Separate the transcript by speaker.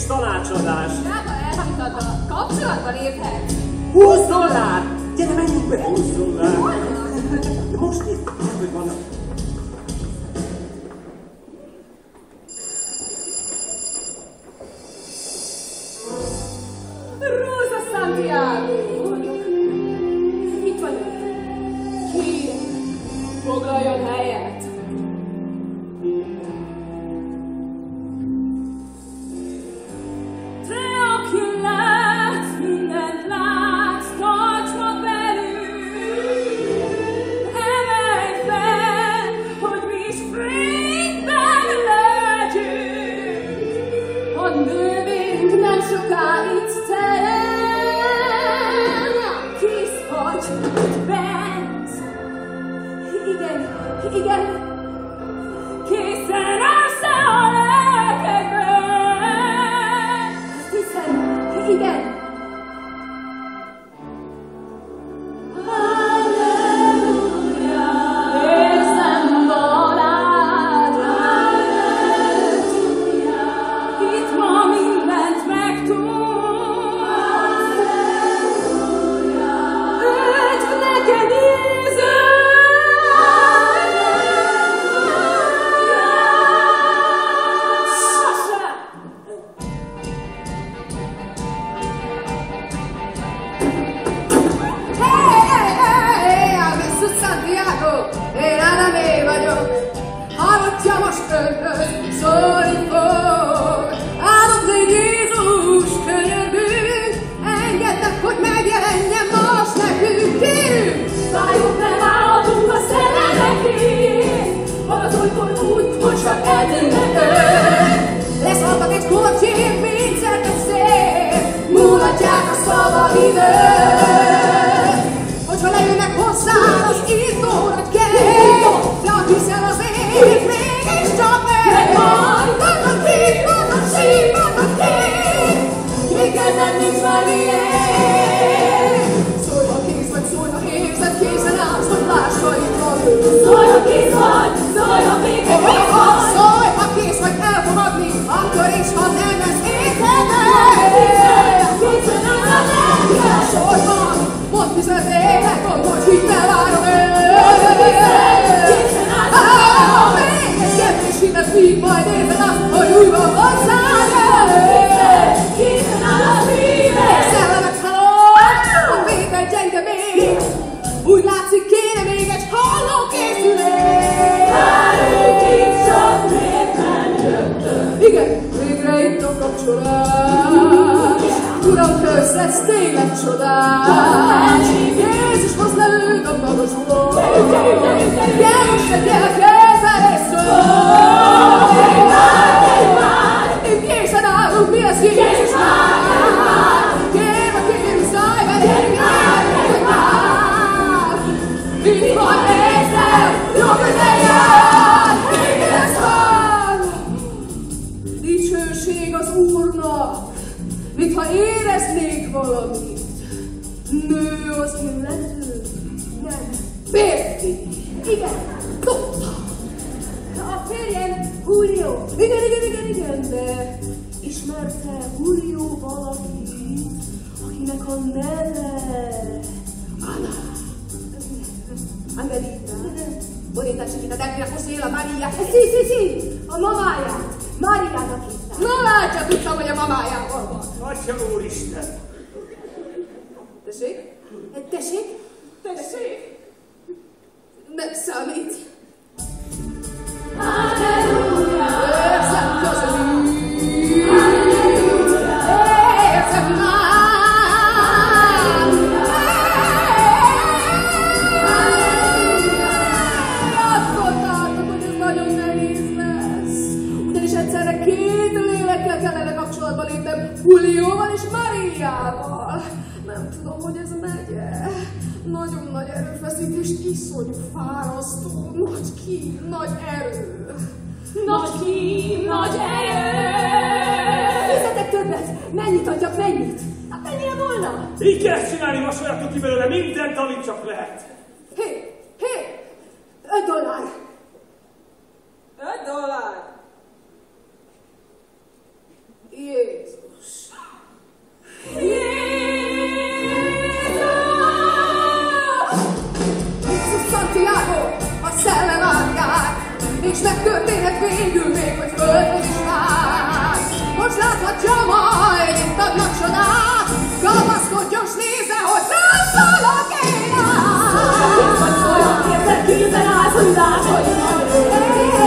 Speaker 1: kis tanácsadás.
Speaker 2: Drága elhitatlan, kapcsolatba léphetsz.
Speaker 1: $20! Gyere, menjünk be! $20! Most itt, hogy vannak.
Speaker 2: Rosa Santiago! Itt vagyok. Kérem, foglaljon helyet. Te, aki látsz, mindent látsz, tarts ma belül. Emelj fel, hogy mi is fényben legyünk. A nővénk nem soká itt terem. Kész vagy bent. Igen, készen állsz a lelkedben. Hiszen, igen. Halleluja, érzem baládát. Halleluja, itt ma mindent megtudsz. Halleluja, őt neked érzem. Santiago, én Anamé vagyok. Hallottja most önhöz, szólni fog. Áldott légy Jézus, könyörgünk, engedd meg, hogy megjelenjen most nekünk. Kérünk, várjunk, nem állhatunk a szerelekért. Magadolykor úgy, hogy csak eltűnnek ő. Lesz halpak egy kortyér, pénzert egy szél, múlatják a szava időt. Hogyha lejönnek hozzá az írtó nagy kell, de a hiszel az ég, mégiscsak meg. Mondod ki, mondod sír, mondod ki, véged nem nincs már ilyen. Szólj, ha kész vagy, szólj, ha érzed, készen állsz, hogy láss, ha itt van. Szólj, ha kész vagy, szólj, ha véged kész vagy. Szólj, ha kész vagy elfogadni, akkor is, ha nem ez érted. Készen állsz a lelked. Szólj van, mondd viszont tényleg, mondd, hogy hittel várom készen állsz a lelked. Még egy kérdés hitet víg, majd érzed azt, hogy újra hozzájön. Készen áll a szíved. Szellemek halott, a vétel gyenge még. Úgy látszik, kéne még egy hallókészülék. Várjuk itt, csak még nem jöttünk. Igen, végre itt a kapcsolás. Uram, kösz lesz tényleg csodás. Jézus, hozd le őt a magasból. Gyere most egy gyerekkel és szól. Én készen állunk, mi ez Jézus már. Kérem, szállj be, gyerünk már. Itt van érzem, jobb idején. Még ez van. Dicsőség az Úrnak. Mintha éreznék valamit. Nő az illető? Nem. Férfi? Igen. Tudta. A férjem Julio. Igen, de ismerte Julio valakit, akinek a neve Ana. Angelita. Bonita chiquita, de mira José, la Maria. Sí, a mamáját. Mariának hívták. Na látja, tudtam, hogy a mamájával van.
Speaker 1: Atya úristen!
Speaker 2: Tessék? Tessék? Nem számít. Halleluja! Érzem közeli! Halleluja! Érzem már! Halleluja! Attól tartok, hogy ez nagyon nehéz lesz. Ugyanis egyszerre két lélekkel kellene kapcsolatba lépnem, Julioval és Mariával. Nem tudom, hogy ez megye. Nagyon nagy erőfeszítés, iszonyú fárasztó, nagy kín, nagy erő. Nagy kín, nagy erő! Fizetek többet! Mennyit adjak, mennyit? Hát mennyire volna?
Speaker 1: Így kell csinálni, vasoljatok ki belőle mindent, amit csak lehet.
Speaker 2: Hé! $5. $5? Jézus! és megtörténhet végül még, hogy földhöz is vár. Most láthatja majd itt a nagy csodát, kapaszkodjon s nézze, hogy nem szólok én át.
Speaker 3: Szóljon, képzel, készen állsz, hogy látod.